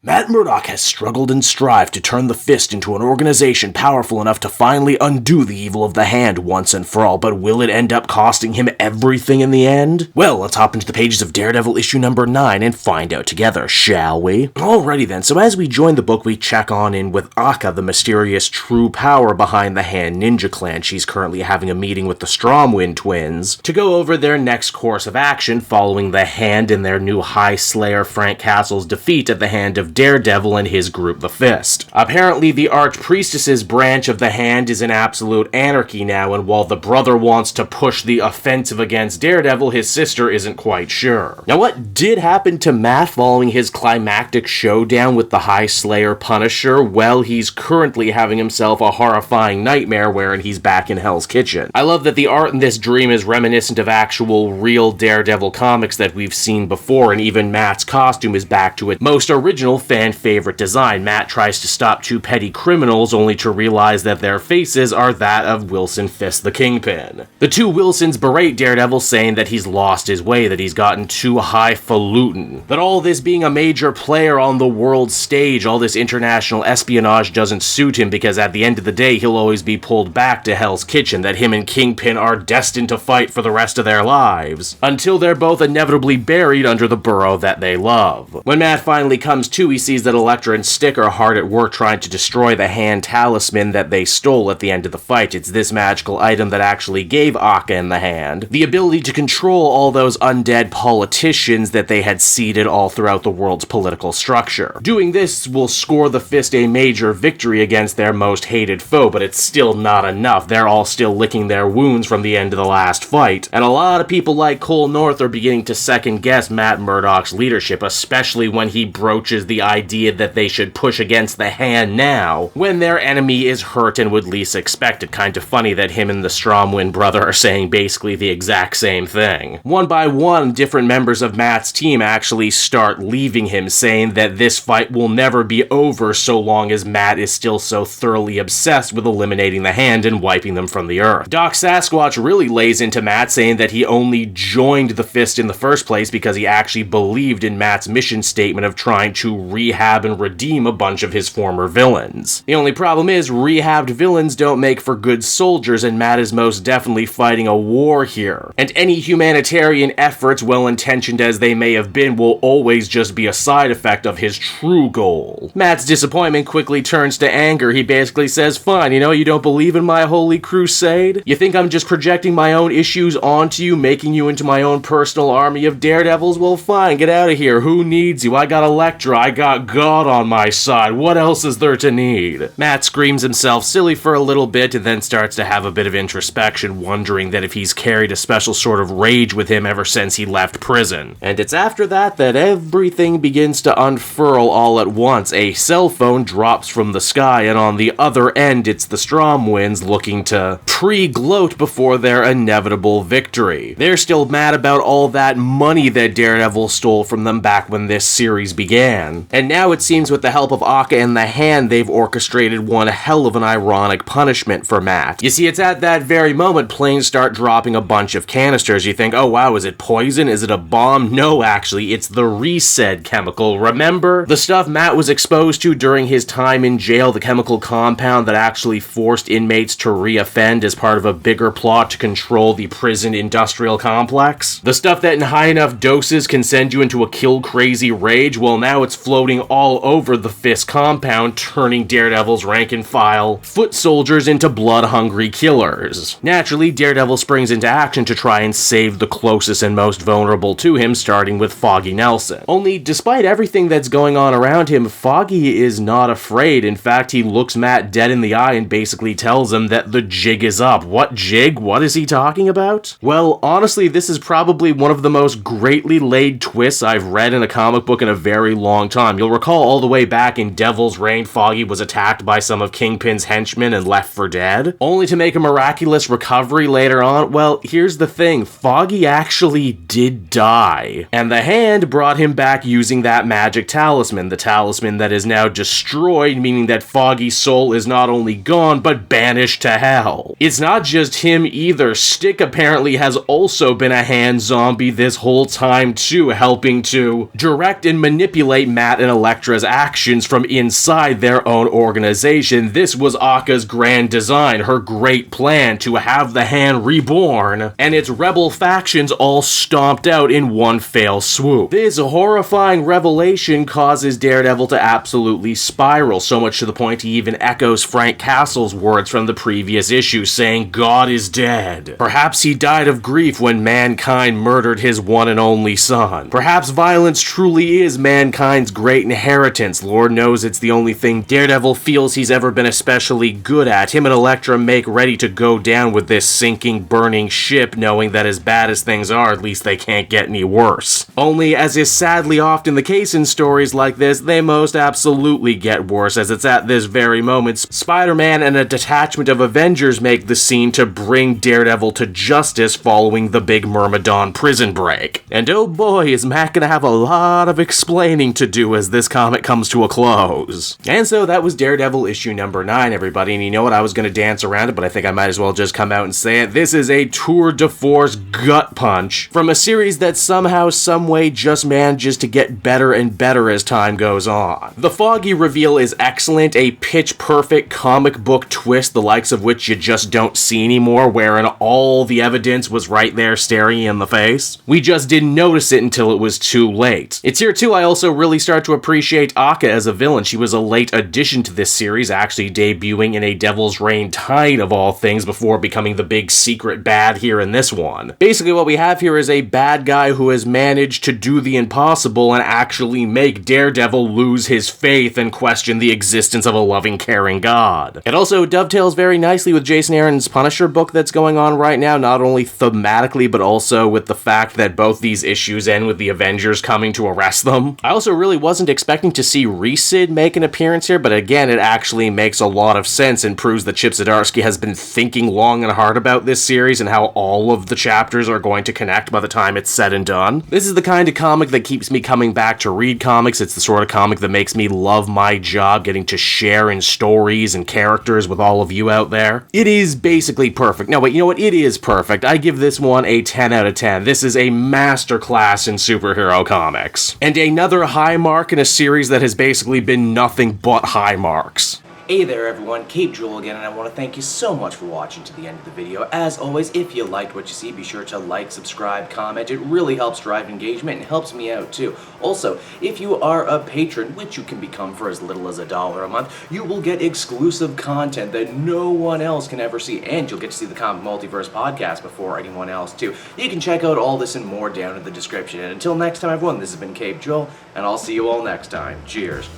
Matt Murdock has struggled and strived to turn the Fist into an organization powerful enough to finally undo the evil of the Hand once and for all, but will it end up costing him everything in the end? Well, let's hop into the pages of Daredevil issue number 9 and find out together, shall we? Alrighty then, so as we join the book, we check on in with Akka, the mysterious true power behind the Hand Ninja Clan. She's currently having a meeting with the Stromwyns twins to go over their next course of action following the Hand and their new High Slayer Frank Castle's defeat at the hand of Daredevil and his group, the Fist. Apparently, the Archpriestess's branch of the Hand is in absolute anarchy now, and while the brother wants to push the offensive against Daredevil, his sister isn't quite sure. Now, what did happen to Matt following his climactic showdown with the High Slayer Punisher? Well, he's currently having himself a horrifying nightmare wherein he's back in Hell's Kitchen. I love that the art in this dream is reminiscent of actual real Daredevil comics that we've seen before, and even Matt's costume is back to its most original fan-favorite design. Matt tries to stop two petty criminals only to realize that their faces are that of Wilson Fisk the Kingpin. The two Wilsons berate Daredevil, saying that he's lost his way, that he's gotten too highfalutin, that all this being a major player on the world stage, all this international espionage doesn't suit him because at the end of the day he'll always be pulled back to Hell's Kitchen, that him and Kingpin are destined to fight for the rest of their lives, until they're both inevitably buried under the burrow that they love. When Matt finally comes to, he sees that Elektra and Stick are hard at work trying to destroy the Hand talisman that they stole at the end of the fight. It's this magical item that actually gave Akka and the Hand the ability to control all those undead politicians that they had seeded all throughout the world's political structure. Doing this will score the Fist a major victory against their most hated foe, but it's still not enough. They're all still licking their wounds from the end of the last fight, and a lot of people like Cole North are beginning to second-guess Matt Murdock's leadership, especially when he broaches the idea that they should push against the Hand now, when their enemy is hurt and would least expect it. Kind of funny that him and the Stromwyn brother are saying basically the exact same thing. One by one, different members of Matt's team actually start leaving him, saying that this fight will never be over so long as Matt is still so thoroughly obsessed with eliminating the Hand and wiping them from the earth. Doc Sasquatch really lays into Matt, saying that he only joined the Fist in the first place because he actually believed in Matt's mission statement of trying to rehab and redeem a bunch of his former villains. The only problem is, rehabbed villains don't make for good soldiers, and Matt is most definitely fighting a war here. And any humanitarian efforts, well-intentioned as they may have been, will always just be a side effect of his true goal. Matt's disappointment quickly turns to anger. He basically says, fine, you don't believe in my holy crusade? You think I'm just projecting my own issues onto you, making you into my own personal army of daredevils? Well, fine, get out of here. Who needs you? I got Elektra, I got God on my side. What else is there to need? Matt screams himself silly for a little bit and then starts to have a bit of introspection, wondering that if he's carried a special sort of rage with him ever since he left prison. And it's after that that everything begins to unfurl all at once. A cell phone drops from the sky, and on the other end it's the Stromwyns looking to pre-gloat before their inevitable victory. They're still mad about all that money that Daredevil stole from them back when this series began. And now it seems with the help of Akka and the Hand, they've orchestrated one hell of an ironic punishment for Matt. You see, it's at that very moment planes start dropping a bunch of canisters. You think, oh wow, is it poison? Is it a bomb? No, actually, it's the ReCID chemical. Remember? The stuff Matt was exposed to during his time in jail, the chemical compound that actually forced inmates to reoffend as part of a bigger plot to control the prison industrial complex? The stuff that in high enough doses can send you into a kill-crazy rage? Well, now it's floating all over the Fist compound, turning Daredevil's rank-and-file foot soldiers into blood-hungry killers. Naturally, Daredevil springs into action to try and save the closest and most vulnerable to him, starting with Foggy Nelson. Only, despite everything that's going on around him, Foggy is not afraid. In fact, he looks Matt dead in the eye and basically tells him that the jig is up. What jig? What is he talking about? Well, honestly, this is probably one of the most greatly laid twists I've read in a comic book in a very long time. You'll recall all the way back in Devil's Reign, Foggy was attacked by some of Kingpin's henchmen and left for dead, only to make a miraculous recovery later on. Well, here's the thing, Foggy actually did die, and the Hand brought him back using that magic talisman, the talisman that is now destroyed, meaning that Foggy's soul is not only gone, but banished to hell. It's not just him either. Stick apparently has also been a Hand zombie this whole time too, helping to direct and manipulate Matt Matt and Elektra's actions from inside their own organization. This was Akka's grand design, her great plan to have the Hand reborn, and its rebel factions all stomped out in one fell swoop. This horrifying revelation causes Daredevil to absolutely spiral, so much to the point he even echoes Frank Castle's words from the previous issue, saying, "God is dead." Perhaps he died of grief when mankind murdered his one and only son. Perhaps violence truly is mankind's great inheritance. Lord knows it's the only thing Daredevil feels he's ever been especially good at. Him and Elektra make ready to go down with this sinking, burning ship, knowing that as bad as things are, at least they can't get any worse. Only, as is sadly often the case in stories like this, they most absolutely get worse, as it's at this very moment Spider-Man and a detachment of Avengers make the scene to bring Daredevil to justice following the big Myrmidon prison break. And oh boy, is Matt gonna have a lot of explaining to do as this comic comes to a close. And so that was Daredevil issue number 9, everybody, and you know what, I was gonna dance around it, but I think I might as well just come out and say it. This is a tour de force gut punch from a series that somehow, someway just manages to get better and better as time goes on. The Foggy reveal is excellent, a pitch-perfect comic book twist, the likes of which you just don't see anymore, wherein all the evidence was right there staring you in the face. We just didn't notice it until it was too late. It's here too I also really start to appreciate Akka as a villain. She was a late addition to this series, actually debuting in a Devil's Reign Tide of all things before becoming the big secret bad here in this one. Basically what we have here is a bad guy who has managed to do the impossible and actually make Daredevil lose his faith and question the existence of a loving, caring God. It also dovetails very nicely with Jason Aaron's Punisher book that's going on right now, not only thematically but also with the fact that both these issues end with the Avengers coming to arrest them. I also really wasn't expecting to see ReCID make an appearance here, but again, it actually makes a lot of sense and proves that Chip Zdarsky has been thinking long and hard about this series and how all of the chapters are going to connect by the time it's said and done. This is the kind of comic that keeps me coming back to read comics. It's the sort of comic that makes me love my job, getting to share in stories and characters with all of you out there. It is basically perfect. No, wait, you know what? It is perfect. I give this one a 10 out of 10. This is a masterclass in superhero comics. And another high mark in a series that has basically been nothing but high marks. Hey there everyone, Cape Joel again, and I want to thank you so much for watching to the end of the video. As always, if you liked what you see, be sure to like, subscribe, comment. It really helps drive engagement and helps me out too. Also, if you are a patron, which you can become for as little as $1 a month, you will get exclusive content that no one else can ever see, and you'll get to see the Comic Multiverse podcast before anyone else too. You can check out all this and more down in the description. And until next time everyone, this has been Cape Joel, and I'll see you all next time. Cheers.